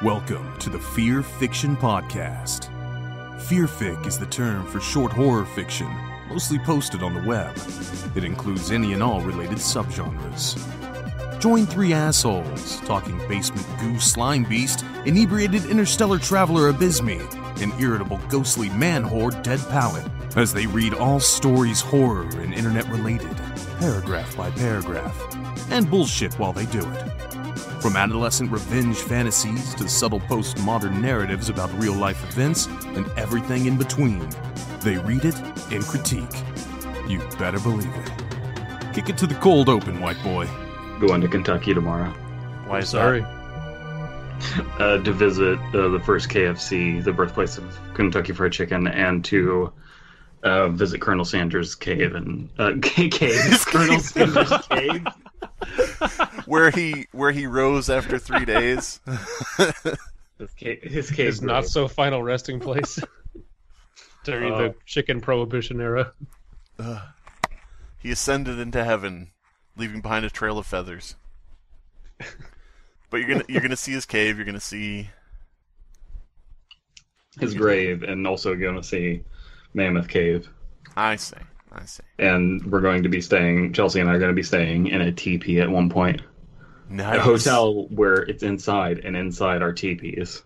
Welcome to the Fearfic Podcast. Fearfic is the term for short horror fiction, mostly posted on the web. It includes any and all related subgenres. Join three assholes talking basement goo Slimebeast, inebriated interstellar traveler Abysmii, and irritable ghostly man-horde Dead Palette, as they read all stories horror and internet-related, paragraph by paragraph, and bullshit while they do it. From adolescent revenge fantasies to subtle postmodern narratives about real-life events and everything in between, they read it and critique. You better believe it. Kick it to the cold open, white boy. Going to Kentucky tomorrow. Why is that? To visit the first KFC, the birthplace of Kentucky Fried Chicken, and to visit Colonel Sanders' cave and Colonel Sanders' cave. where he rose after 3 days. His cave is not so final resting place during the chicken prohibition era. He ascended into heaven, leaving behind a trail of feathers. But you're gonna see his cave. You're gonna see his grave, and also gonna see Mammoth Cave. I see. And we're going to be staying. Chelsea and I are going to be staying in a teepee at one point. Nice. A hotel where it's inside, and inside are teepees.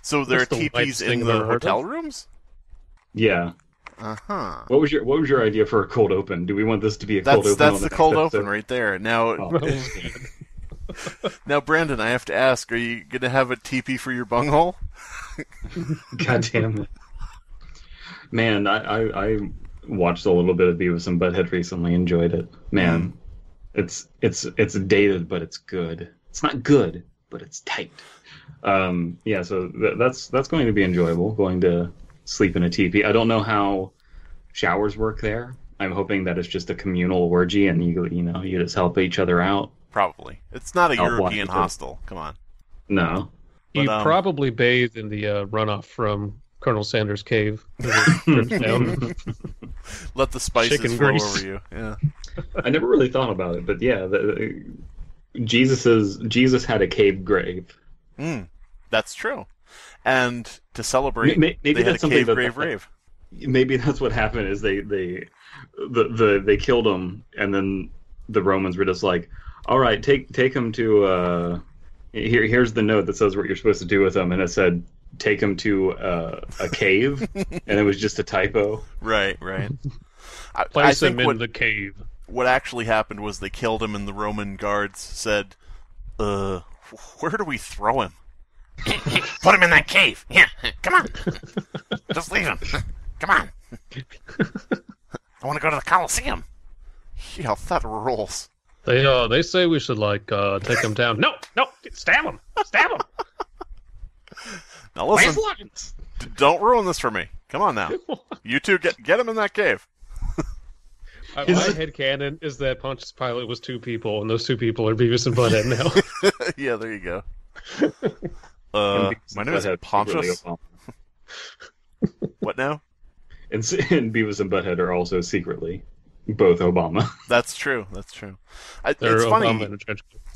So there are teepees in the hotel rooms? Yeah. Uh-huh. What was your idea for a cold open? Do we want this to be a cold open? That's the cold open right there. Now, now, Brandon, I have to ask: are you gonna have a teepee for your bunghole? God damn it, man! I watched a little bit of Beavis and Butthead recently. Enjoyed it, man. It's dated, but it's good. It's not good, but it's tight. Yeah. So that's going to be enjoyable. Going to sleep in a teepee. I don't know how showers work there. I'm hoping that it's just a communal orgy and you just help each other out. Probably. It's not a European hostel. Come on. No. You probably bathed in the runoff from Colonel Sanders' cave. Let the spices Chicken flow grease. over you. Yeah. I never really thought about it, but yeah, Jesus had a cave grave. That's true. And to celebrate, maybe they had that's a cave something grave rave. Maybe that's what happened. Is they killed him, and then the Romans were just like, "All right, take him to here's the note that says what you're supposed to do with him," and it said, "Take him to a cave," and it was just a typo. Right. Place him in the cave. What actually happened was they killed him, and the Roman guards said, where do we throw him? Put him in that cave. Yeah, come on. Just leave him. Come on. I want to go to the Colosseum. Yeah, that rules. They say we should take him down. No, stab him. Now listen, don't ruin this for me. Come on now. You two get him in that cave. My headcanon is that Pontius Pilate was two people, and those two people are Beavis and Butthead now. Yeah, there you go. My name is Pontius. What now? And Beavis and Butthead are also secretly both Obama. That's true. It's funny.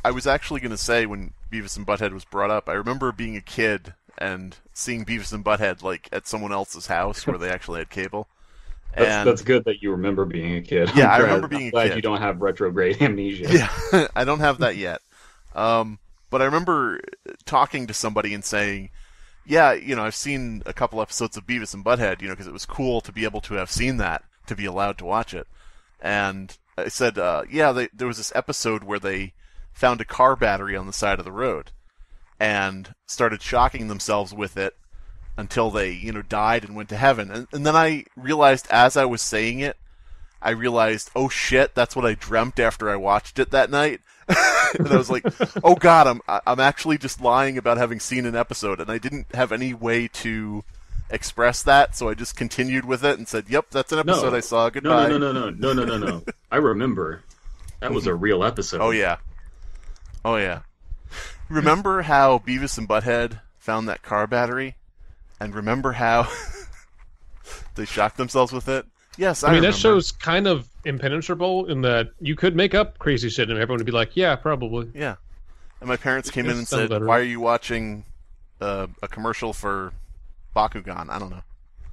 I was actually going to say when Beavis and Butthead was brought up, I remember being a kid and seeing Beavis and Butthead like at someone else's house where they actually had cable. That's good that you remember being a kid. Yeah, I remember being a kid. Glad you don't have retrograde amnesia. Yeah, I don't have that yet. But I remember talking to somebody and saying, yeah, I've seen a couple episodes of Beavis and Butthead, because it was cool to be able to have seen that, to be allowed to watch it. And I said, there was this episode where they found a car battery on the side of the road and started shocking themselves with it until they, died and went to heaven. And then I realized as I was saying it, oh shit, that's what I dreamt after I watched it that night. And I was like, oh god, I'm actually just lying about having seen an episode, and I didn't have any way to express that, so I just continued with it and said, yep, that's an episode I saw, goodbye. No. I remember. That was a real episode. Oh yeah. Remember how Beavis and Butthead found that car battery? And remember how they shocked themselves with it? Yes, I remember. That show's kind of impenetrable in that you could make up crazy shit and everyone would be like, yeah, probably. Yeah. And my parents came in and Sounds said, better. "Why are you watching a commercial for Bakugan?" I don't know.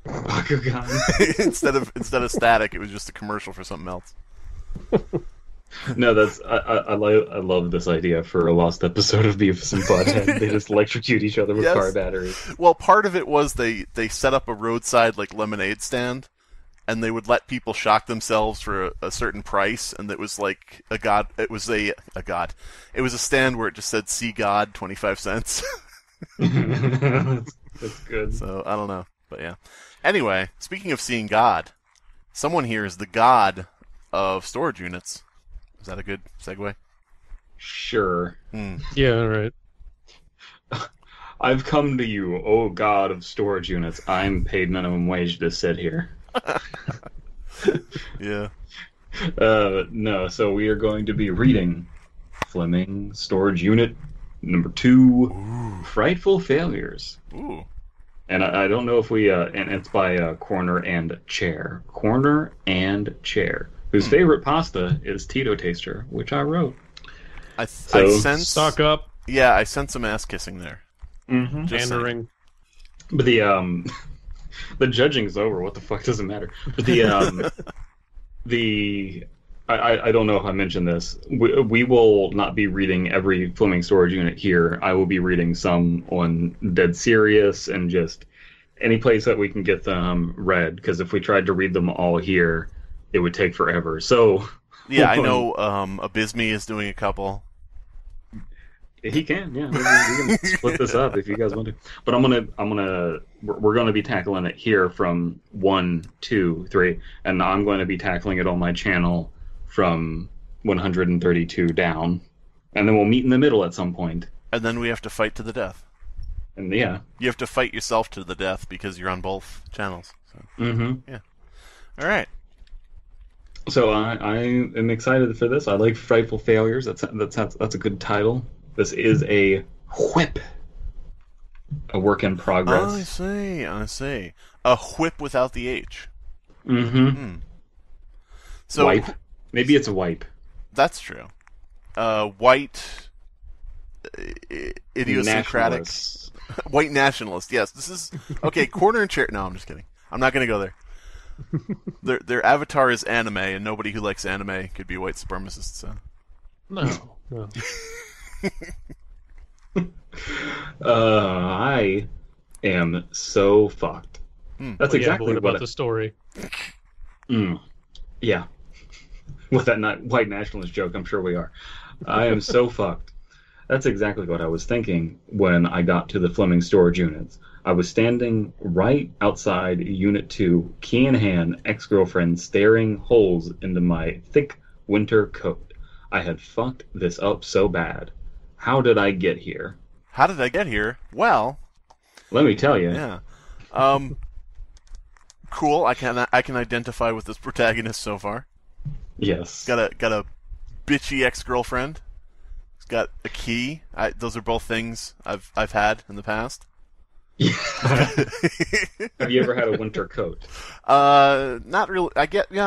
Bakugan. instead of static, it was just a commercial for something else. No, that's I love this idea for a lost episode of Beavis and Butthead. They just electrocute each other with Yes. car batteries. Well, part of it was they set up a roadside like lemonade stand, and they would let people shock themselves for a certain price, and it was like a god. It was a god. It was a stand where it just said "See God, 25 cents." That's good. So I don't know, but yeah. Anyway, speaking of seeing God, someone here is the god of storage units. Is that a good segue? Sure. Yeah, all right. I've come to you, oh God of storage units. I'm paid minimum wage to sit here. Yeah. No, so we are going to be reading Fleming Storage Unit number 2, Frightful Failures. Ooh. And I don't know if we, and it's by Corner and Chair. Corner and Chair, whose favorite pasta is Tito Taster, which I wrote. I sense. Stock up. Yeah, I sense some ass kissing there. Mm-hmm. Just saying. Pandering. But the judging's over. What the fuck does it matter? But I don't know if I mentioned this. We will not be reading every Fleming Storage Unit here. I will be reading some on Dead Serious and just any place that we can get them read. Because if we tried to read them all here, it would take forever. So Yeah, I know Abysmii is doing a couple. he can, yeah. We can split this up if you guys want to. But we're gonna be tackling it here from 1, 2, 3, and I'm going to be tackling it on my channel from 132 down, and then we'll meet in the middle at some point. And then we have to fight to the death. And yeah, You have to fight yourself to the death because you're on both channels. So. Yeah. All right. So I am excited for this. I like Frightful Failures. That's a good title. This is a whip, a work in progress. I see. A whip without the H. Mm-hmm. So Wipe. Maybe it's a wipe. That's true. White, idiosyncratic, Nationalists. white nationalist. Yes, this is okay. Corner and Chair. No, I'm just kidding. I'm not going to go there. Their avatar is anime, and nobody who likes anime could be a white supremacist. So. No. I am so fucked. That's exactly what about the story. Yeah. With that white nationalist joke, I'm sure we are. I am so fucked. That's exactly what I was thinking when I got to the Fleming Storage Units. I was standing right outside Unit 2, key in hand, ex-girlfriend staring holes into my thick winter coat. I had fucked this up so bad. How did I get here? How did I get here? Well, let me tell you. Yeah. Cool. I can identify with this protagonist so far. Yes. Got a bitchy ex-girlfriend. He's got a key. Those are both things I've had in the past. Have you ever had a winter coat? Not really.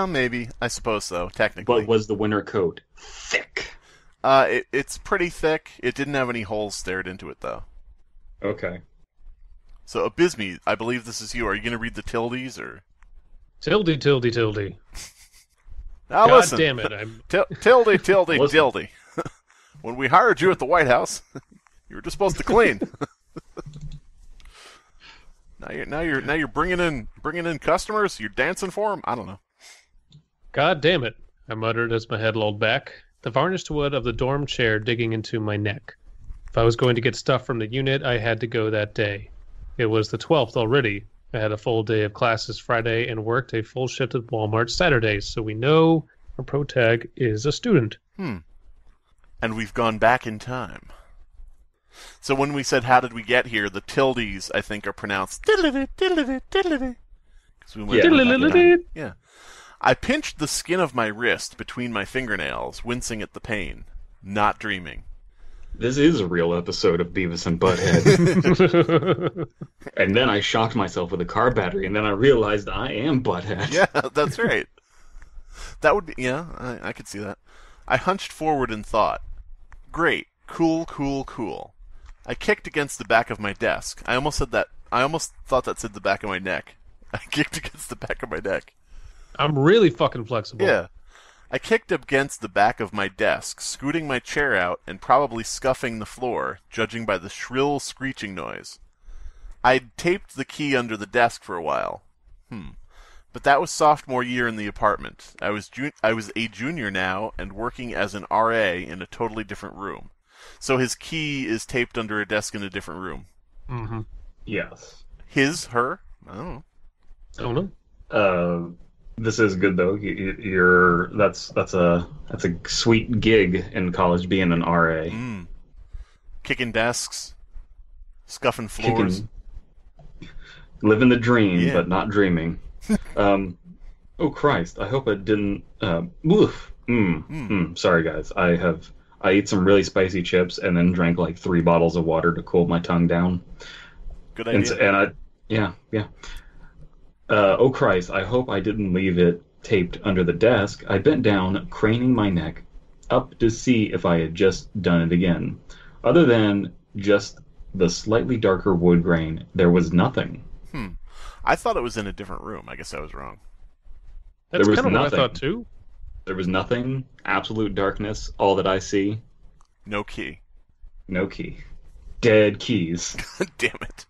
Maybe. I suppose so. Technically. But was the winter coat thick? It's pretty thick. It didn't have any holes stared into it though. Okay. So Abysmii, I believe this is you. Are you going to read the tildes or? Tilde. Now God listen. damn it! I'm Tilde. When we hired you at the White House, you were just supposed to clean. Now you're bringing in customers. You're dancing for them. I don't know. God damn it! I muttered as my head lolled back, the varnished wood of the dorm chair digging into my neck. If I was going to get stuff from the unit, I had to go that day. It was the 12th already. I had a full day of classes Friday and worked a full shift at Walmart Saturdays, so we know our protag is a student. And we've gone back in time. So when we said, how did we get here, the tildes, I think, are pronounced diddly. Because we went back in time. Yeah. I pinched the skin of my wrist between my fingernails, wincing at the pain, not dreaming. This is a real episode of Beavis and Butthead. And then I shocked myself with a car battery, and then I realized I am Butthead. Yeah, that's right. That would be, I could see that. I hunched forward and thought, great, Cool, cool, cool. I kicked against the back of my desk. I almost thought that said the back of my neck. I kicked against the back of my neck. I'm really fucking flexible. Yeah. I kicked against the back of my desk, scooting my chair out and probably scuffing the floor, judging by the shrill screeching noise. I'd taped the key under the desk for a while. But that was sophomore year in the apartment. I was a junior now and working as an RA in a totally different room. So his key is taped under a desk in a different room. Mm-hmm. Yes. His, her? I don't know. I don't know. This is good though. That's a sweet gig in college being an RA. Kicking desks, scuffing floors, living the dream, but not dreaming. Oh Christ! I hope it didn't. Sorry guys. I ate some really spicy chips and then drank like 3 bottles of water to cool my tongue down. Good idea. Yeah. Oh Christ, I hope I didn't leave it taped under the desk. I bent down, craning my neck up to see if I had just done it again. Other than just the slightly darker wood grain, there was nothing. I thought it was in a different room. I guess I was wrong. That's kind of what I thought too. There was nothing. Absolute darkness. All that I see. No key. No key. Dead keys. Damn it.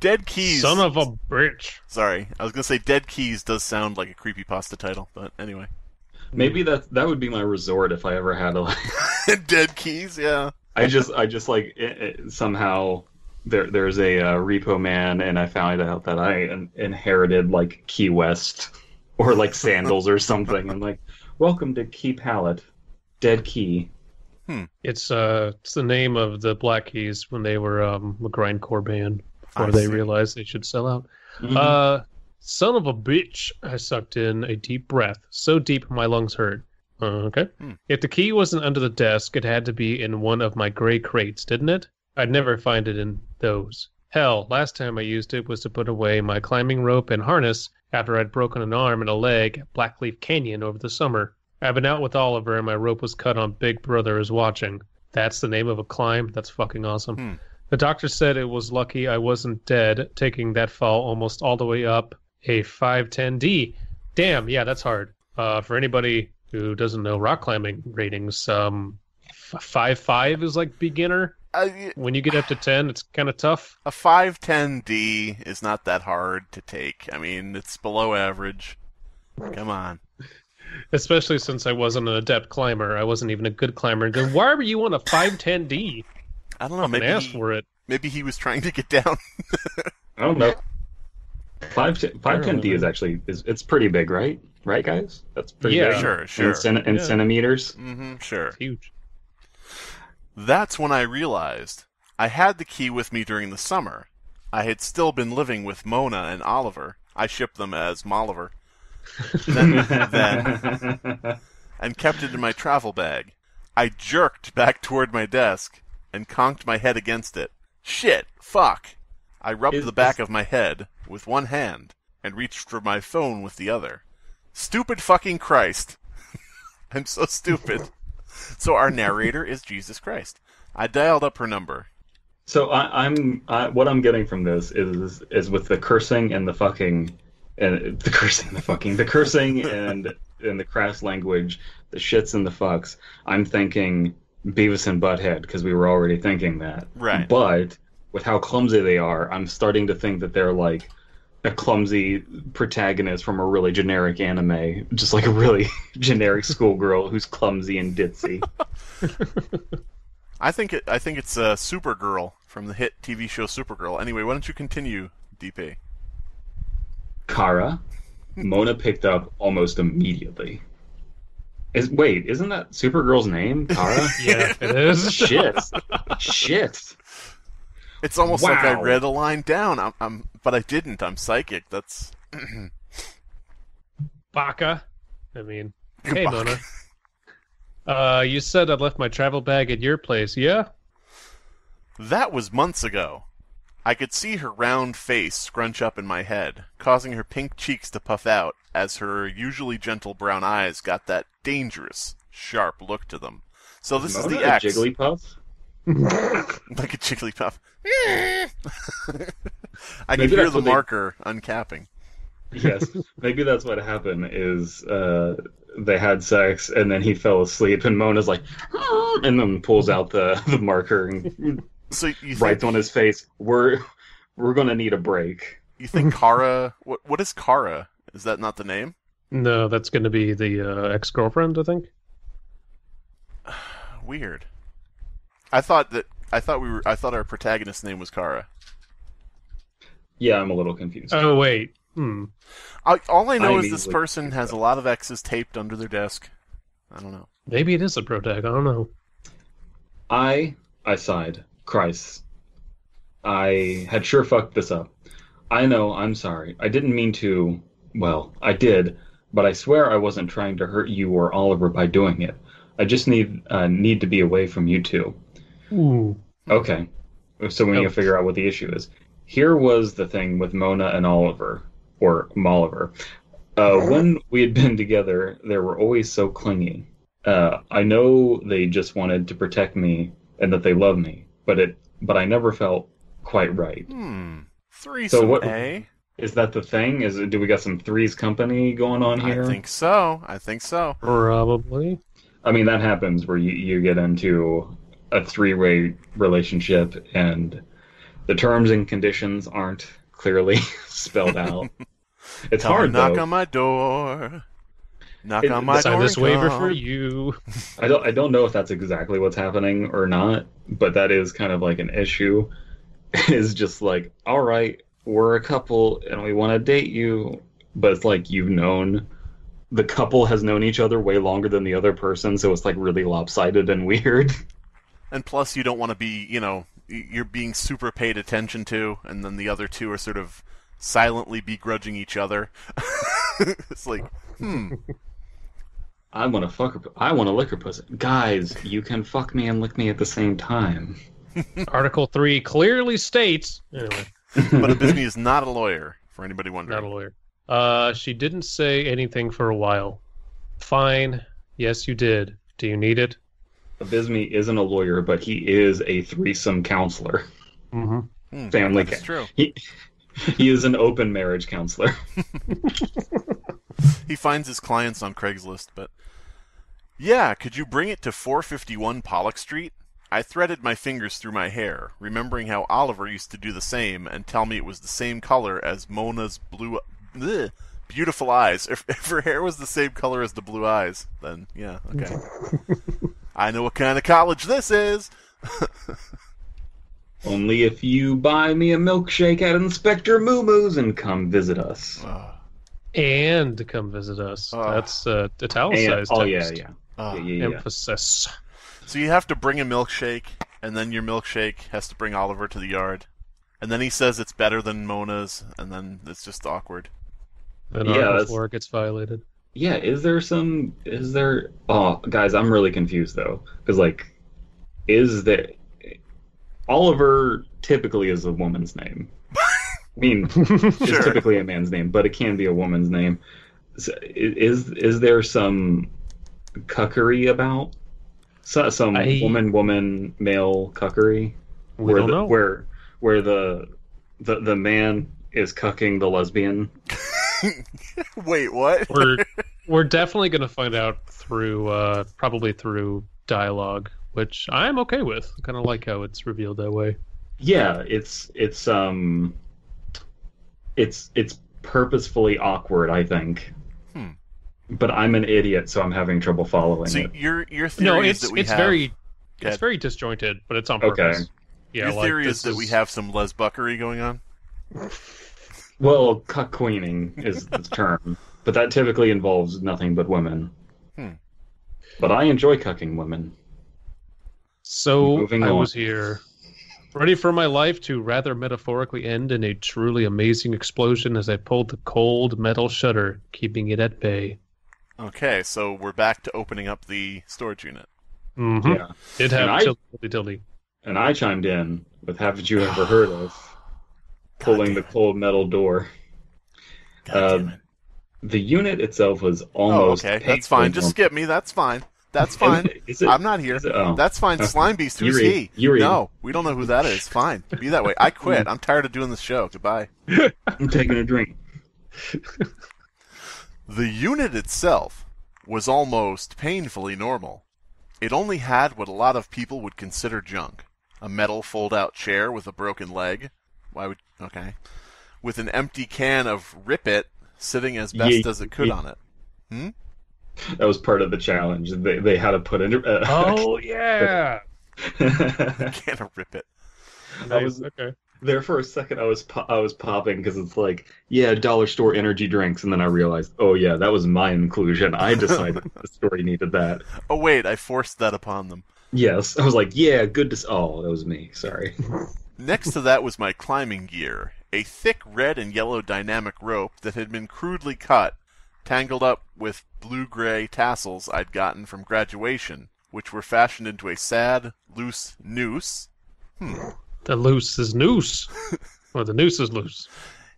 Dead Keys. Son of a bitch. Sorry, I was gonna say Dead Keys does sound like a Creepypasta title, but anyway. Maybe that would be my resort if I ever had a Dead Keys, yeah. I just like somehow there's a repo man, and I found out that I inherited like Key West or like sandals or something. I'm like, welcome to Key Palette, Dead Key. It's the name of the Black Keys when they were a grindcore band. Before they realized they should sell out. Son of a bitch. I sucked in a deep breath. So deep my lungs hurt. Okay. If the key wasn't under the desk, it had to be in one of my gray crates, didn't it? I'd never find it in those. Hell, last time I used it was to put away my climbing rope and harness after I'd broken an arm and a leg at Blackleaf Canyon over the summer. I've been out with Oliver and my rope was cut on Big Brother is Watching. That's the name of a climb? That's fucking awesome. The doctor said it was lucky I wasn't dead, taking that fall almost all the way up a 510D. Damn, yeah, that's hard. For anybody who doesn't know rock climbing ratings, 5.5 is like beginner. When you get up to 10, it's kind of tough. A 510D is not that hard to take. I mean, it's below average. Come on. Especially since I wasn't an adept climber. I wasn't even a good climber. Then why were you on a 510D? I don't know. Maybe asked for it. Maybe he was trying to get down. I don't know. 510D is actually it's pretty big, right? Right, guys? That's pretty big. Sure. In centimeters. Sure. It's huge. That's when I realized I had the key with me during the summer. I had still been living with Mona and Oliver. I shipped them as Moliver. Then and kept it in my travel bag. I jerked back toward my desk and conked my head against it. Shit! Fuck! I rubbed the back of my head with one hand and reached for my phone with the other. Stupid fucking Christ! I'm so stupid. So our narrator is Jesus Christ. I dialed up her number. So what I'm getting from this is with the cursing and the fucking, and the cursing and the crass language, the shits and the fucks. I'm thinking Beavis and Butthead, because we were already thinking that. Right. But with how clumsy they are, I'm starting to think that they're like a clumsy protagonist from a really generic anime, just like a really generic schoolgirl who's clumsy and ditzy. I think it's Supergirl from the hit TV show Supergirl. Anyway, why don't you continue, DP? Kara, Mona picked up almost immediately. Isn't that Supergirl's name, Kara? Yeah, it is. Shit. It's almost like I read a line down. But I didn't. I'm psychic. That's Baka. I mean, hey, Baka. Mona. You said I left my travel bag at your place, yeah? That was months ago. I could see her round face scrunch up in my head, causing her pink cheeks to puff out as her usually gentle brown eyes got that dangerous, sharp look to them. So this is the X. Jigglypuff? Like a Jigglypuff. I can Maybe hear that's the what they- marker uncapping. Yes, maybe that's what happened. Is they had sex and then he fell asleep, and Mona's like, and then pulls out the marker and So you writes think, on his face, "We're gonna need a break." you think Kara... What is Kara? Is that not the name? No, that's going to be the ex-girlfriend, I think. Weird. I thought our protagonist's name was Kara. Yeah, I'm a little confused. Oh, wait. All I know I'm is this easily person confused, has a lot of X's taped under their desk. I don't know. Maybe it is a protag. I don't know. I sighed. Christ. I had sure fucked this up. I know, I'm sorry. I didn't mean to... Well, I did, but I swear I wasn't trying to hurt you or Oliver by doing it. I just need to be away from you two. Ooh. Okay. So we need to figure out what the issue is. Here was the thing with Mona and Oliver, or Moliver. When we had been together, they were always so clingy. I know they just wanted to protect me and that they love me, but I never felt quite right. Threesome, So what- eh? Is that the thing? Do we got some Three's Company going on here? I think so. Probably. I mean, that happens where you get into a three-way relationship and the terms and conditions aren't clearly spelled out. It's Come hard, knock though. on my door. Knock It- on my Sign door. this and waiver come. for you. I don't know if that's exactly what's happening or not, but that is kind of like an issue. Is just like, all right, we're a couple and we want to date you, but it's like the couple has known each other way longer than the other person, so it's like really lopsided and weird. And plus, you don't want to be, you're being super paid attention to, and then the other two are sort of silently begrudging each other. It's like, I want to fuck her. I want to lick her pussy. Guys, you can fuck me and lick me at the same time. Article 3 clearly states... Anyway, But Abysmii is not a lawyer, for anybody wondering. not a lawyer. She didn't say anything for a while. Fine. Yes, you did. Do you need it? Abysmii isn't a lawyer, but he is a threesome counselor. Mm-hmm. Family That's true. He is an open marriage counselor. He finds his clients on Craigslist, but... Yeah, could you bring it to 451 Pollock Street? I threaded my fingers through my hair, remembering how Oliver used to do the same and tell me it was the same color as Mona's beautiful eyes. If her hair was the same color as the blue eyes, then yeah, okay. I know what kind of college this is! Only if you buy me a milkshake at Inspector Moo Moo's and come visit us. And to come visit us. That's italicized And, text. Yeah. Emphasis. So you have to bring a milkshake, and then your milkshake has to bring Oliver to the yard. And then he says it's better than Mona's, and then it's just awkward. And Yeah, Article that's- 4 gets violated. Yeah, is there... Oh, guys, I'm really confused, though. Because, like, is there... Oliver typically is a woman's name. I mean, it's typically a man's name, but it can be a woman's name. So, is there some cuckery about? Some woman, male cuckery? We don't know. Where the man is cucking the lesbian? Wait, what? We're definitely going to find out through probably through dialogue, which I'm okay with. I kind of like how it's revealed that way. Yeah, it's purposefully awkward, I think. But I'm an idiot, so I'm having trouble following So it. your theory No, is it's that we have... very Go ahead. it's very disjointed, but it's on Okay. purpose. Yeah, Your theory this is that we have some lesbuckery going on? Well, cuck queening is the term, but that typically involves nothing but women. But I enjoy cucking women. So Moving I on. was here, ready for my life to rather metaphorically end in a truly amazing explosion as I pulled the cold metal shutter, keeping it at bay. Okay, so we're back to opening up the storage unit. Mm-hmm. Yeah. It And had tilly. And I chimed in with haven't you ever heard of pulling the cold metal door. God damn it. The unit itself was almost okay, that's painfully fine. Just normal. skip me, that's fine. That's fine. I'm not here. Oh. That's fine. Slimebeast, who's he? No, we don't know who that is. Fine. Be that way. I quit. I'm tired of doing this show. Goodbye. I'm taking a drink. The unit itself was almost painfully normal. It only had what a lot of people would consider junk. A metal fold-out chair with a broken leg. Okay. With an empty can of Rip It sitting as best as it could on it. That was part of the challenge. They had to put in. Oh yeah. Can of Rip It. Okay. There for a second, I was popping because it's like, yeah, dollar store energy drinks, and then I realized, oh yeah, that was my inclusion. I decided the story needed that. Oh wait, I forced that upon them. Yes, I was like, yeah, good to. Oh, that was me. Sorry. Next to that was my climbing gear, a thick red and yellow dynamic rope that had been crudely cut, tangled up with blue-gray tassels I'd gotten from graduation, which were fashioned into a sad, loose noose. The loose is noose. Or the noose is loose.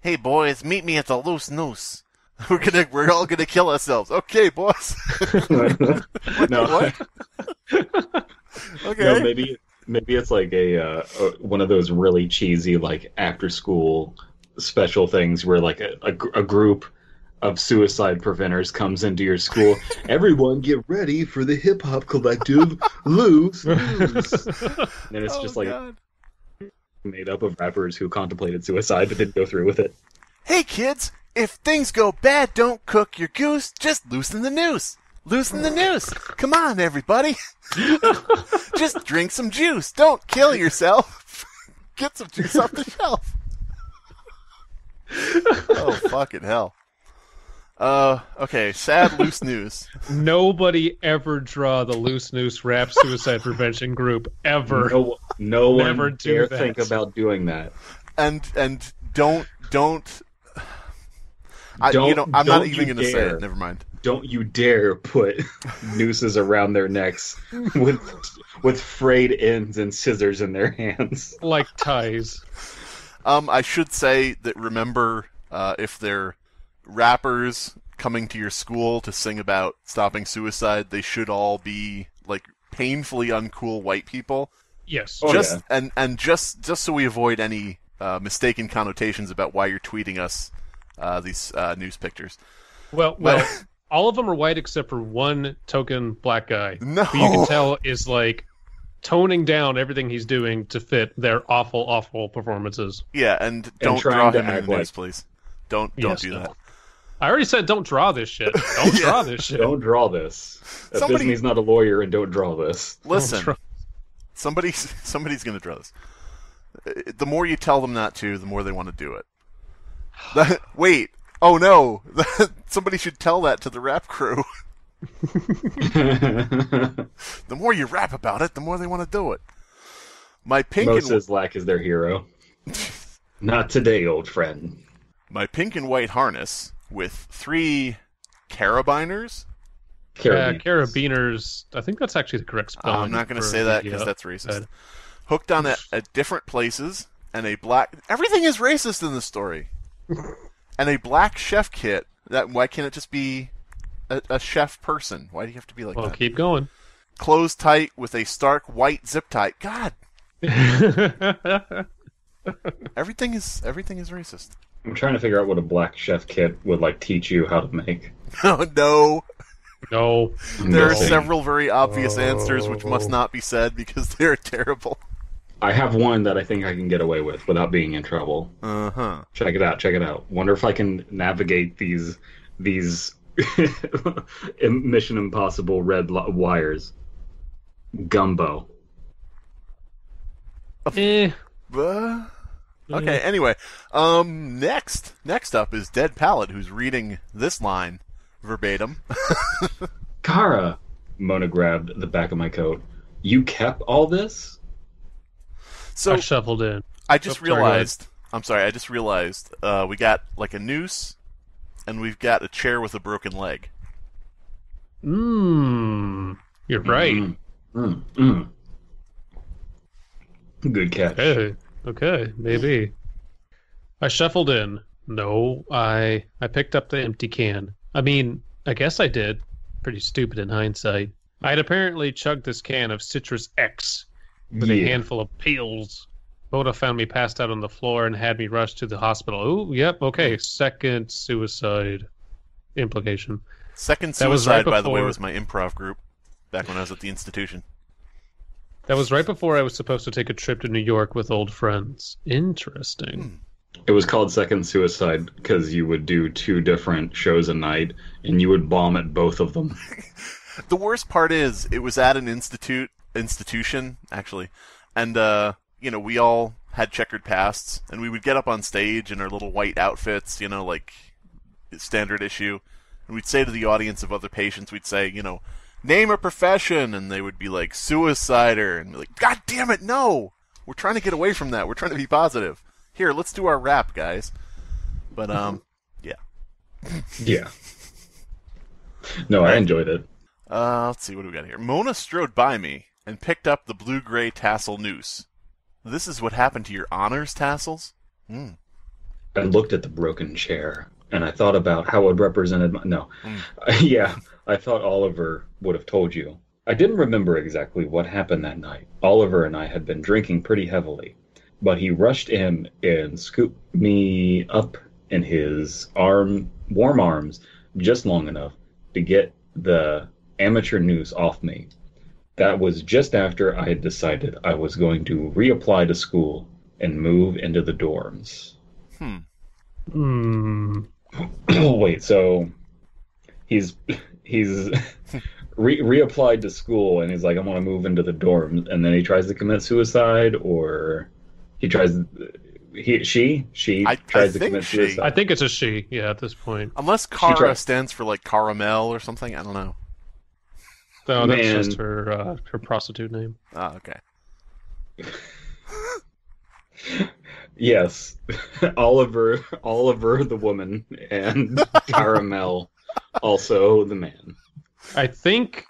Hey boys, meet me at the loose noose. We're all gonna kill ourselves. Okay, boss. No. What? Okay. No, maybe it's like a one of those really cheesy like after school special things where like a group of suicide preventers comes into your school. Everyone get ready for the hip hop collective loose. And it's just like God. made up of rappers who contemplated suicide but didn't go through with it. Hey kids, if things go bad, don't cook your goose, just loosen the noose. Loosen the noose. Come on, everybody. Just drink some juice. Don't kill yourself. Get some juice off the shelf. Oh, fucking hell. Okay, sad loose news. Nobody ever draw the loose noose rap suicide prevention group ever. No one Never dare do that. think about doing that. And don't. I'm not even going to say it. Never mind. Don't you dare put nooses around their necks with frayed ends and scissors in their hands. Like ties. I should say that remember, if they're rappers coming to your school to sing about stopping suicide, they should all be like painfully uncool white people. Yes. Just so we avoid any mistaken connotations about why you're tweeting us these news pictures. Well, all of them are white except for one token black guy. No. Who you can tell is like toning down everything he's doing to fit their awful, awful performances. Yeah, and don't draw him in the news, like... please. Don't do that. I already said don't draw this shit. Don't draw this shit. Don't draw this. Abysmii's not a lawyer, and don't draw this. Listen, somebody's going to draw this. The more you tell them not to, the more they want to do it. Wait. Oh no! Somebody should tell that to the rap crew. The more you rap about it, the more they want to do it. Moses Lack is their hero. Not today, old friend. My pink and white harness with 3 carabiners. Carabiners. I think that's actually the correct spelling. I'm not going to say that because that's racist. Hooked on at different places, and a black... Everything is racist in this story. And a black chef kit. Why can't it just be a chef person? Why do you have to be like that? Well, keep going. Closed tight with a stark white zip tie. God! Everything is racist. I'm trying to figure out what a black chef kit would like teach you how to make. Oh, no. No. There are several very obvious answers which must not be said because they're terrible. I have one that I think I can get away with without being in trouble. Uh-huh. Check it out. Wonder if I can navigate these Mission Impossible red wires. Gumbo. Okay, anyway. Next up is Dead Pallet, who's reading this line verbatim. Kara, Mona grabbed the back of my coat. You kept all this? So I shuffled in. I just realized we got like a noose, and we've got a chair with a broken leg. You're right. Good catch. Okay, maybe. I shuffled in. No, I picked up the empty can. I mean, I guess I did. Pretty stupid in hindsight. I had apparently chugged this can of Citrus X with a handful of pills. Boda found me passed out on the floor and had me rushed to the hospital. Oh, yep, okay. Second suicide implication. Second Suicide, by the way, was my improv group back when I was at the institution. That was right before I was supposed to take a trip to New York with old friends. Interesting. It was called Second Suicide because you would do 2 different shows a night, and you would bomb at both of them. The worst part is, it was at an institution, actually, and, we all had checkered pasts, and we would get up on stage in our little white outfits, like standard issue, and we'd say to the audience of other patients, we'd say, name a profession, and they would be like, suicider, and be like, God damn it, no! We're trying to get away from that. We're trying to be positive. Here, let's do our rap, guys. But, yeah. Yeah. No, I enjoyed it. Let's see, what do we got here? Mona strode by me and picked up the blue-gray tassel noose. This is what happened to your honors tassels? I looked at the broken chair, and I thought about how it represented my... No. Yeah, I thought Oliver would have told you. I didn't remember exactly what happened that night. Oliver and I had been drinking pretty heavily, but he rushed in and scooped me up in his warm arms just long enough to get the amateur noose off me. That was just after I had decided I was going to reapply to school and move into the dorms. Wait, so he's reapplied to school and he's like, I want to move into the dorms, and then he tries to commit suicide, or he tries she tries to commit suicide. I think it's a she, yeah, at this point. Unless Cara stands for like caramel or something, I don't know. No, that's just her prostitute name. Oh, okay. Yes, Oliver the woman, and Caramel also the man. I think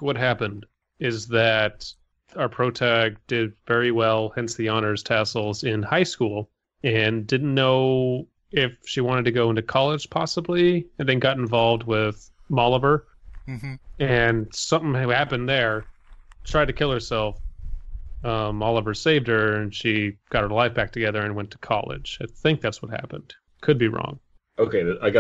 what happened is that our protag did very well, hence the honors tassels, in high school, and didn't know if she wanted to go into college possibly, and then got involved with Moliver. And something happened there. Tried to kill herself. Oliver saved her, and she got her life back together and went to college. I think that's what happened. Could be wrong. Okay, I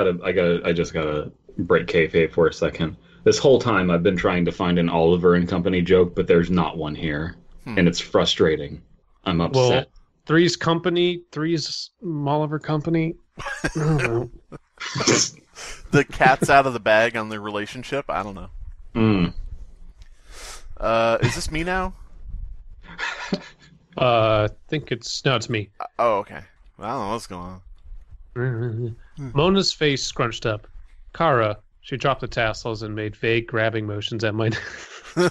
just gotta break kayfabe for a second. This whole time I've been trying to find an Oliver and Company joke, but there's not one here, and it's frustrating. I'm upset. Well, Three's Moliver Company. I don't know. The cat's out of the bag on their relationship? I don't know. Is this me now? I think it's me. Oh, okay. Well, I don't know what's going on. Mona's face scrunched up. Kara, she dropped the tassels and made vague grabbing motions at my... I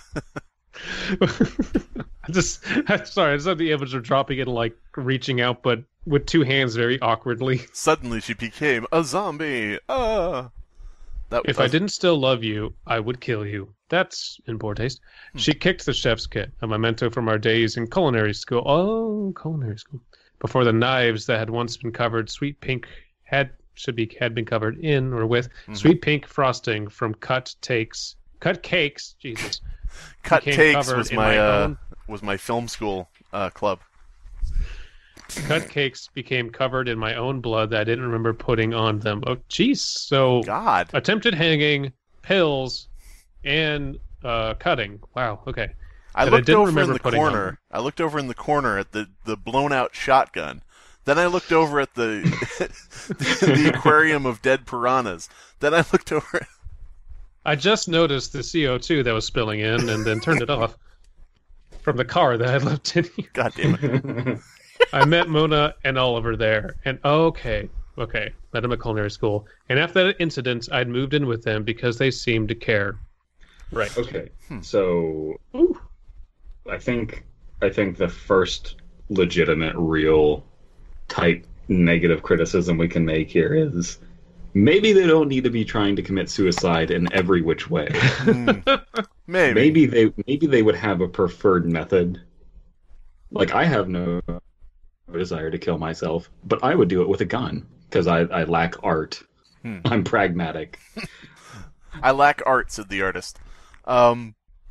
just have the image of dropping it and like reaching out, but with 2 hands very awkwardly. Suddenly she became a zombie. If I didn't still love you, I would kill you. That's in poor taste. She kicked the chef's kit, a memento from our days in culinary school. Oh, culinary school. Before the knives that had once been covered sweet pink had been covered in or with sweet pink frosting from cut cakes. Jesus. Cut Cakes was my film school club. Cut cakes became covered in my own blood that I didn't remember putting on them. Oh, jeez. So, God. Attempted hanging, pills, and cutting. Wow. Okay. I looked over in the corner. I looked over in the corner at the blown out shotgun. Then I looked over at the the aquarium of dead piranhas. Then I looked over. I just noticed the CO2 that was spilling in, and then turned it off from the car that I left in here. God damn it. I met Mona and Oliver there, and okay, met them at culinary school. And after that incident, I'd moved in with them because they seemed to care. Right. Okay. So, I think the first legitimate, real type negative criticism we can make here is maybe they don't need to be trying to commit suicide in every which way. Maybe they would have a preferred method. Like, I have no desire to kill myself, but I would do it with a gun because I lack art. I'm pragmatic. I lack art, said the artist.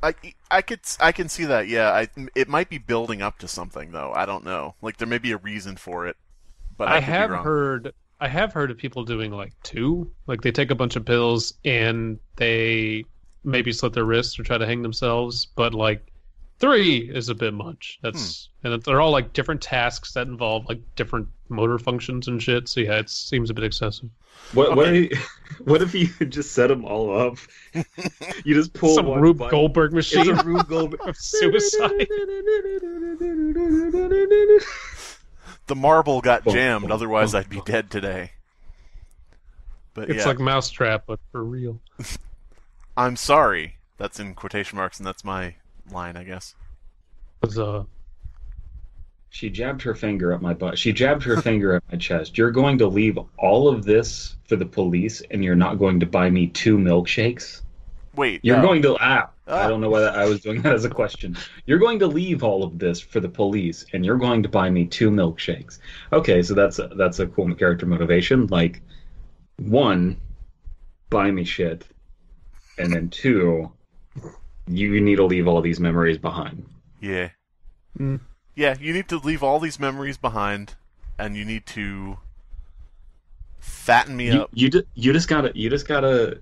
I can see that. Yeah, it might be building up to something though. I don't know. Like there may be a reason for it, but I have heard of people doing like 2. Like they take a bunch of pills and they maybe slit their wrists or try to hang themselves, but like 3 is a bit much. And they're all like different tasks that involve like different motor functions and shit. So yeah, it seems a bit excessive. What if you just set them all up? You just pull some one Rube button. Goldberg machine. It's a Rube Goldberg of suicide. The marble got jammed, otherwise I'd be dead today. But it's like Mousetrap, but for real. I'm sorry. That's in quotation marks, and that's my line, I guess. She jabbed her finger up my butt. She jabbed her finger at my chest. You're going to leave all of this for the police, and you're not going to buy me 2 milkshakes? Wait. You're going to... I don't know why I was doing that as a question. You're going to leave all of this for the police, and you're going to buy me 2 milkshakes. Okay, so that's a cool character motivation. Like, 1, buy me shit, and then 2, you need to leave all these memories behind. Yeah. Yeah, you need to leave all these memories behind, and you need to fatten me up. You just gotta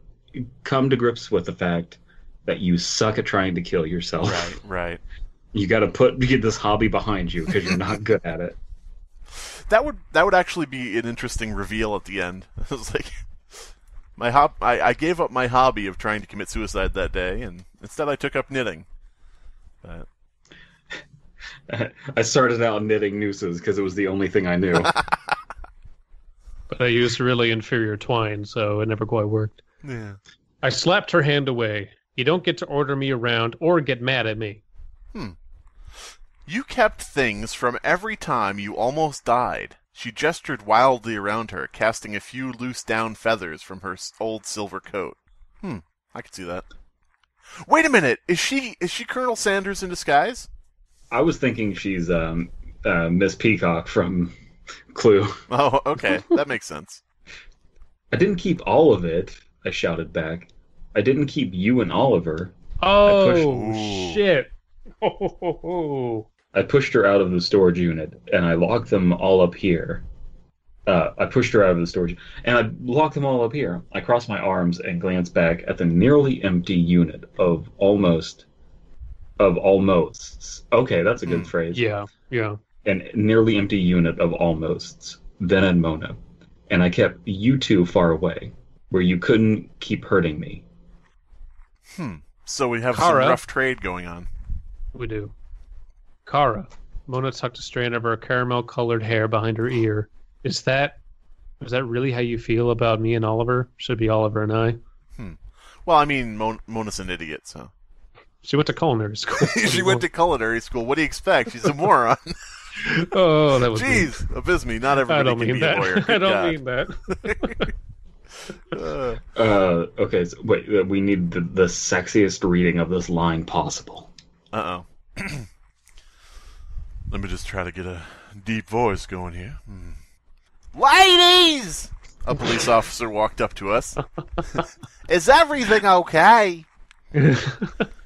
come to grips with the fact that you suck at trying to kill yourself. Right. You gotta get this hobby behind you because you're not good at it. That would actually be an interesting reveal at the end. It was like I gave up my hobby of trying to commit suicide that day, and instead I took up knitting. But I started out knitting nooses because it was the only thing I knew. But I used really inferior twine, so it never quite worked. Yeah. I slapped her hand away. You don't get to order me around or get mad at me. You kept things from every time you almost died. She gestured wildly around her, casting a few loose down feathers from her old silver coat. I could see that. Wait a minute! Is she Colonel Sanders in disguise? I was thinking she's Miss Peacock from Clue. Oh, okay. That makes sense. I didn't keep all of it, I shouted back. I didn't keep you and Oliver. Oh, shit. I pushed her out of the storage unit, and I locked them all up here. I pushed her out of the storage, and I locked them all up here. I crossed my arms and glanced back at the nearly empty unit of almosts. Okay, that's a good phrase. Yeah. An nearly empty unit of almosts. Then at Mona. And I kept you 2 far away, where you couldn't keep hurting me. So we have some rough trade going on. We do. Kara. Mona tucked a strand of her caramel-colored hair behind her ear. Is that really how you feel about me and Oliver? Should be Oliver and I. Well, I mean, Mona's an idiot, so. She went to culinary school. She went to culinary school. What do you expect? She's a moron. Oh, that was Jeez, Abysmii, not everybody can be a lawyer. I don't mean that. Okay, so wait, we need the sexiest reading of this line possible. Let me just try to get a deep voice going here. Ladies! A police officer walked up to us. Is everything okay?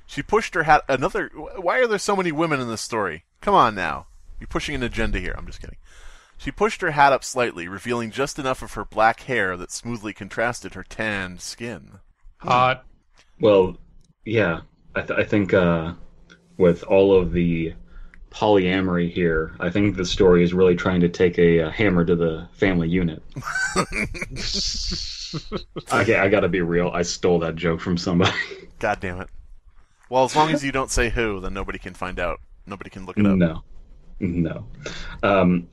She pushed her hat. Why are there so many women in this story? Come on now. You're pushing an agenda here. I'm just kidding. She pushed her hat up slightly, revealing just enough of her black hair that smoothly contrasted her tanned skin. Hot. Well, yeah. I think with all of the polyamory here, I think the story is really trying to take a hammer to the family unit. I gotta be real. I stole that joke from somebody. God damn it. Well, as long as you don't say who, then nobody can find out. Nobody can look it up. No.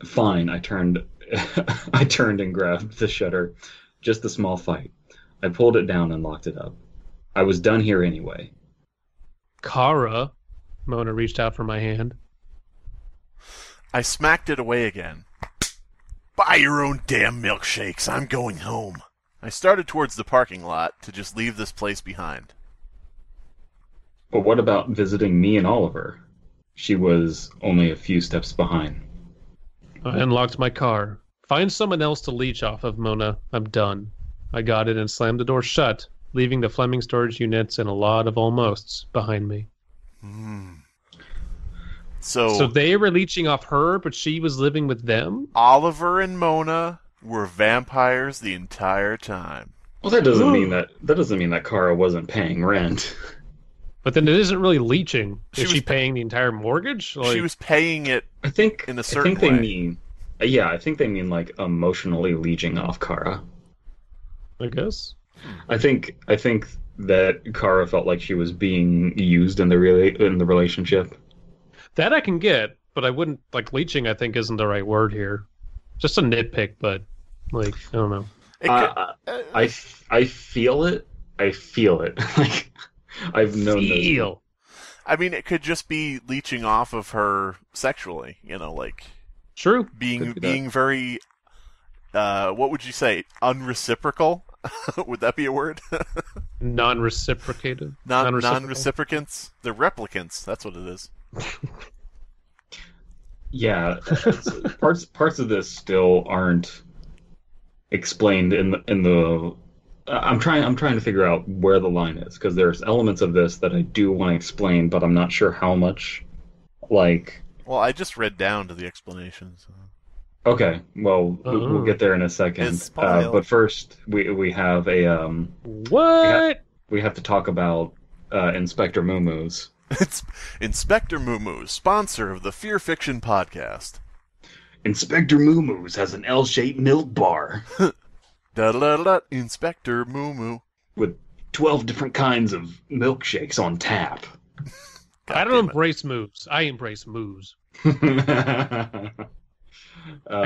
Fine. I turned and grabbed the shutter. Just a small fight. I pulled it down and locked it up. I was done here anyway. Kara. Mona reached out for my hand. I smacked it away again. Buy your own damn milkshakes. I'm going home. I started towards the parking lot to just leave this place behind. But what about visiting me and Oliver? She was only a few steps behind. I unlocked my car. Find someone else to leech off of, Mona. I'm done. I got it and slammed the door shut, leaving the Fleming Storage Units and a lot of almosts behind me. So they were leeching off her, but she was living with them? Oliver and Mona were vampires the entire time. Well, that doesn't mean that Kara wasn't paying rent. But then it isn't really leeching. Is she paying the entire mortgage? Like, she was paying it. I think in a certain way. I think they mean like emotionally leeching off Kara. I guess. I think that Kara felt like she was being used in the relationship. That I can get, but I wouldn't like leeching. I think isn't the right word here. Just a nitpick, but like I don't know. I feel it. I feel it. Like I've known this. I mean, it could just be leeching off of her sexually. You know, like true being very. What would you say? Unreciprocal? Would that be a word? Non-reciprocated. Non-reciprocants. They're replicants. That's what it is. Yeah, parts of this still aren't explained in the. I'm trying to figure out where the line is because there's elements of this that I do want to explain, but I'm not sure how much. Like. Well, I just read down to the explanation. So. Okay, well, we'll get there in a second. But first, we have a what? We have to talk about Inspector Moo-Moo's. It's Inspector Moo-Moo's, sponsor of the Fear Fiction Podcast. Inspector Moo-Moo's has an L-shaped milk bar. Da-da-da-da, Inspector Moo-Moo. With 12 different kinds of milkshakes on tap. I don't embrace moves. I embrace moves. I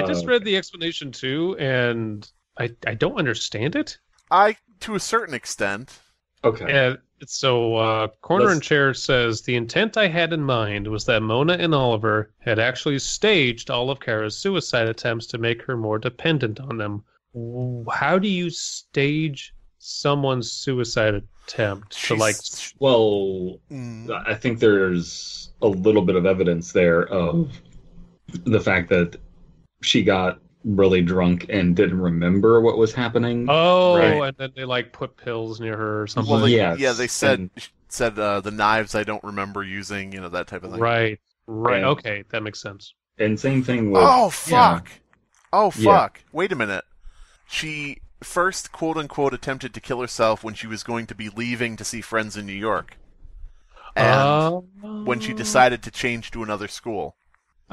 just read the explanation too, and I don't understand it. To a certain extent. Okay. Corner and Chair says, the intent I had in mind was that Mona and Oliver had actually staged all of Kara's suicide attempts to make her more dependent on them. How do you stage someone's suicide attempt? I think there's a little bit of evidence there of the fact that she got really drunk and didn't remember what was happening. Oh, right? And then they like put pills near her or something. Well, they said the knives I don't remember using, that type of thing. Right. Okay, that makes sense. And same thing with... Oh, fuck! Yeah. Oh, fuck! Yeah. Wait a minute. She first, quote-unquote, attempted to kill herself when she was going to be leaving to see friends in New York. And when she decided to change to another school.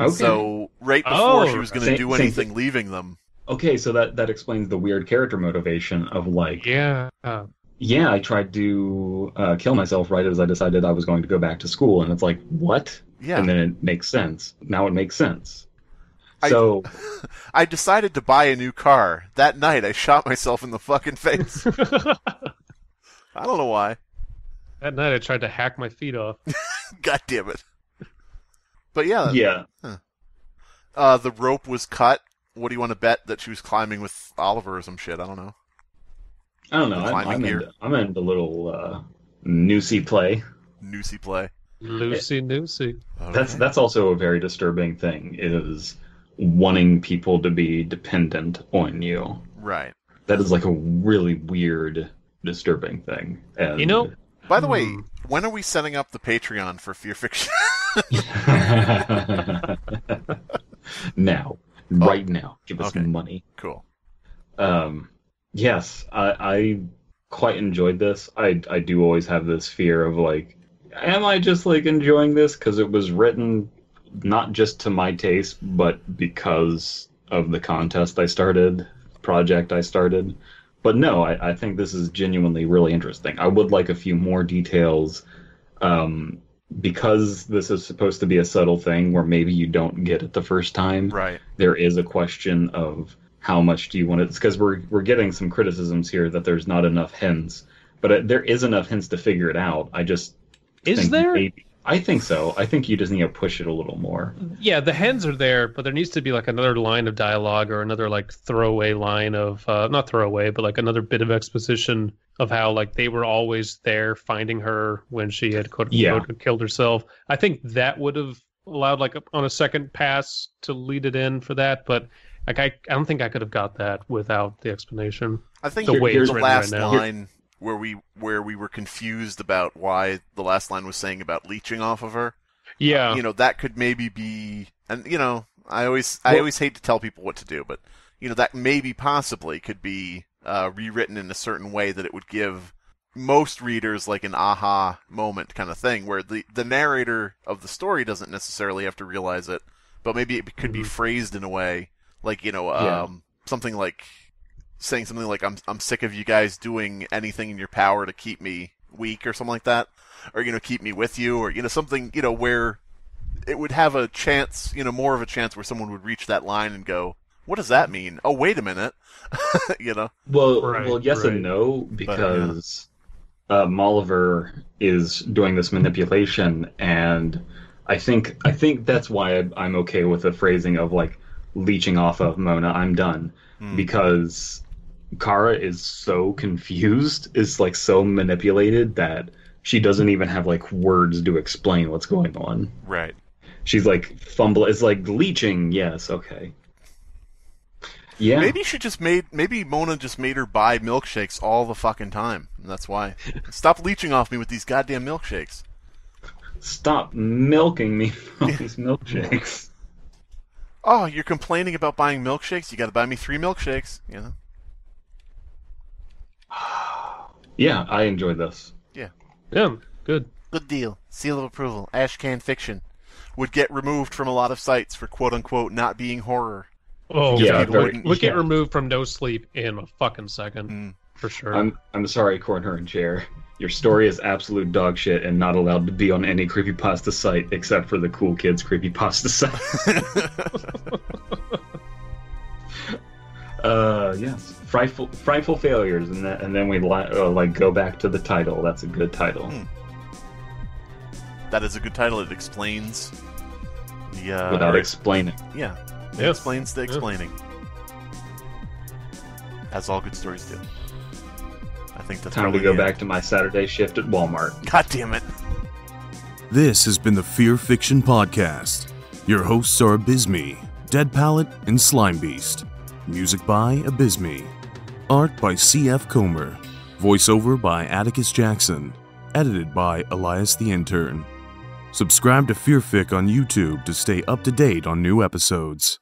Okay. So, right before she was going to do anything leaving them. Okay, so that explains the weird character motivation of, like... Yeah, I tried to kill myself right as I decided I was going to go back to school, and it's like, what? Yeah. And then it makes sense. Now it makes sense. I decided to buy a new car. That night, I shot myself in the fucking face. I don't know why. That night, I tried to hack my feet off. God damn it. But yeah. Yeah. The rope was cut. What do you want to bet that she was climbing with Oliver or some shit? I don't know. I'm into little noosey play. Noosey play. Loosey. Okay. That's also a very disturbing thing, is wanting people to be dependent on you. Right. That is like a really weird, disturbing thing. And, by the way, when are we setting up the Patreon for Fear Fiction? Now. Right now. Give us money. Cool. Yes, I quite enjoyed this. I do always have this fear of, like, am I just, like, enjoying this because it was written not just to my taste, but because of the project I started. But no, I think this is genuinely really interesting. I would like a few more details, because this is supposed to be a subtle thing where maybe you don't get it the first time. Right. There is a question of how much do you want it, because we're getting some criticisms here that there's not enough hints, but there is enough hints to figure it out. I just think there? I think so. I think you just need to push it a little more. Yeah, the hens are there, but there needs to be like another line of dialogue or another like throwaway line of not throwaway, but like another bit of exposition of how like they were always there finding her when she had killed herself. I think that would have allowed like on a second pass to lead it in for that, but like I don't think I could have got that without the explanation. I think the last line where we were confused about why the last line was saying about leeching off of her. Yeah. That could maybe be, and I always hate to tell people what to do, but that maybe possibly could be rewritten in a certain way that it would give most readers like an aha moment kind of thing, where the narrator of the story doesn't necessarily have to realize it, but maybe it could be phrased in a way like something like saying something like I'm sick of you guys doing anything in your power to keep me weak or something like that, or keep me with you, or something where it would have a chance, more of a chance where someone would reach that line and go, what does that mean? Oh, wait a minute. Well, yes and no, because Moliver is doing this manipulation, and I think that's why I'm okay with the phrasing of like leeching off of Mona. I'm done, because Kara is so confused, is like so manipulated that she doesn't even have like words to explain what's going on. Right. She's like it's like leeching. Yes, okay. Yeah. Maybe Mona just made her buy milkshakes all the fucking time. And that's why. Stop leeching off me with these goddamn milkshakes. Stop milking me for these milkshakes. Oh, you're complaining about buying milkshakes? You gotta buy me 3 milkshakes, Yeah, I enjoyed this. Yeah. Yeah, good. Good deal. Seal of approval. Ashcan fiction. Would get removed from a lot of sites for quote-unquote not being horror. Oh, yeah, would get removed from No Sleep in a fucking second, for sure. I'm sorry, Corner and Chair. Your story is absolute dog shit and not allowed to be on any Creepypasta site except for the Cool Kids Creepypasta site. Yes, frightful failures, and then we go back to the title. That's a good title. That is a good title. It explains the without explaining. Yeah. It explains the explaining. As all good stories do. I think that's time to go back to my Saturday shift at Walmart. God damn it. This has been the Fear Fiction Podcast. Your hosts are Abysmii, Dead Palette, and Slimebeast. Music by Abysmii. Art by C.F. Comer. Voiceover by Atticus Jackson. Edited by Elias the Intern. Subscribe to Fearfic on YouTube to stay up to date on new episodes.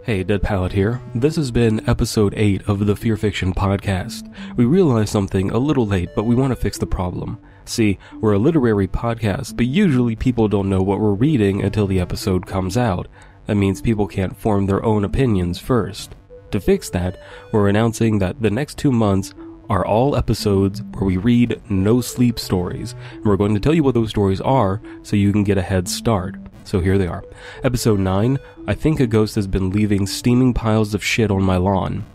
Hey, Dead Palette here. This has been episode 8 of the Fear Fiction Podcast. We realized something a little late, but we want to fix the problem. See, we're a literary podcast, but usually people don't know what we're reading until the episode comes out. That means people can't form their own opinions first. To fix that, we're announcing that the next 2 months are all episodes where we read no sleep stories, and we're going to tell you what those stories are so you can get a head start. So here they are. Episode 9, I think a ghost has been leaving steaming piles of shit on my lawn.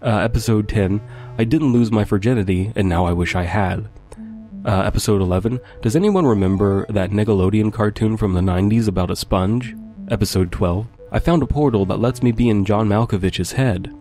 Episode 10, I didn't lose my virginity, and now I wish I had. Episode 11, does anyone remember that Nickelodeon cartoon from the 90s about a sponge? Episode 12, I found a portal that lets me be in John Malkovich's head.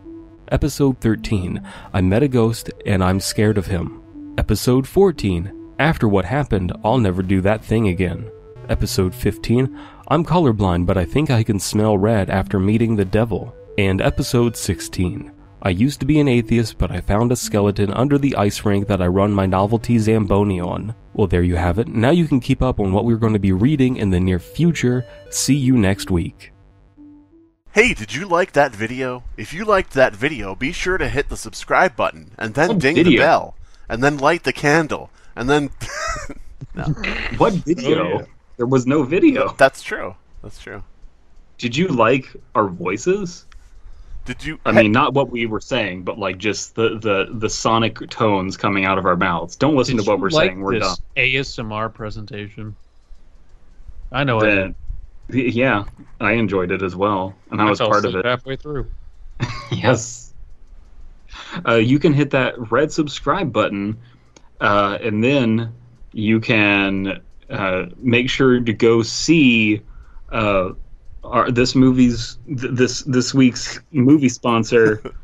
Episode 13, I met a ghost and I'm scared of him. Episode 14, after what happened, I'll never do that thing again. Episode 15, I'm colorblind but I think I can smell red after meeting the devil. And episode 16, I used to be an atheist but I found a skeleton under the ice rink that I run my novelty Zamboni on. Well, there you have it. Now you can keep up on what we're going to be reading in the near future. See you next week. Hey, did you like that video? If you liked that video, be sure to hit the subscribe button, and then ding the bell, and then light the candle, and then... No. What video? Oh, yeah. There was no video. That's true. That's true. Did you like our voices? Did you... I mean, not what we were saying, but like just the sonic tones coming out of our mouths. Don't listen to what we're saying. We're done. ASMR presentation. I know it. Yeah, I enjoyed it as well, and I was part of it. Halfway through. Yes. You can hit that red subscribe button, and then you can make sure to go see this week's movie sponsor,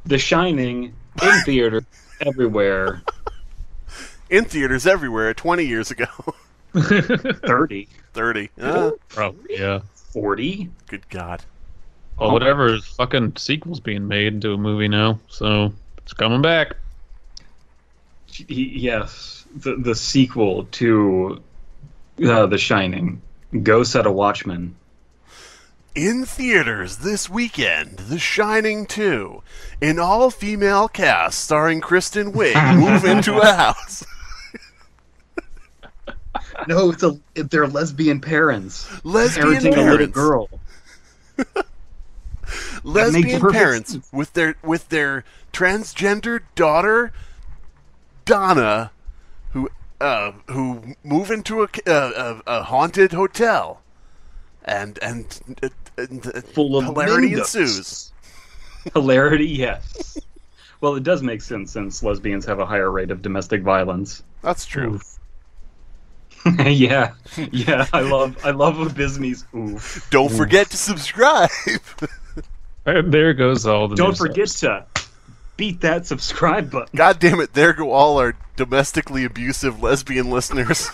The Shining, in theater everywhere. In theaters everywhere 20 years ago. 30. 30. Probably, yeah. 40? Good God. Well, whatever fucking sequel's being made into a movie now, so it's coming back. Yes, the sequel to The Shining. Go Set a Watchman. In theaters this weekend, The Shining 2. An all-female cast starring Kristen Wiig move into a house. No, they're lesbian parents. Lesbian parenting parents. a little girl. Lesbian parents sense. with their transgender daughter Donna, who move into a haunted hotel, and Full of hilarity mangoes. ensues. Hilarity, yes. Well, it does make sense since lesbians have a higher rate of domestic violence. That's true. yeah. I love Abysmii's oof. Don't forget to subscribe. And there goes all the Don't new forget subs. to beat that subscribe button. God damn it! There go all our domestically abusive lesbian listeners.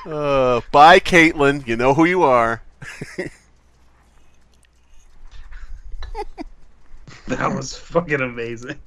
Bye, Caitlin. You know who you are. That was fucking amazing.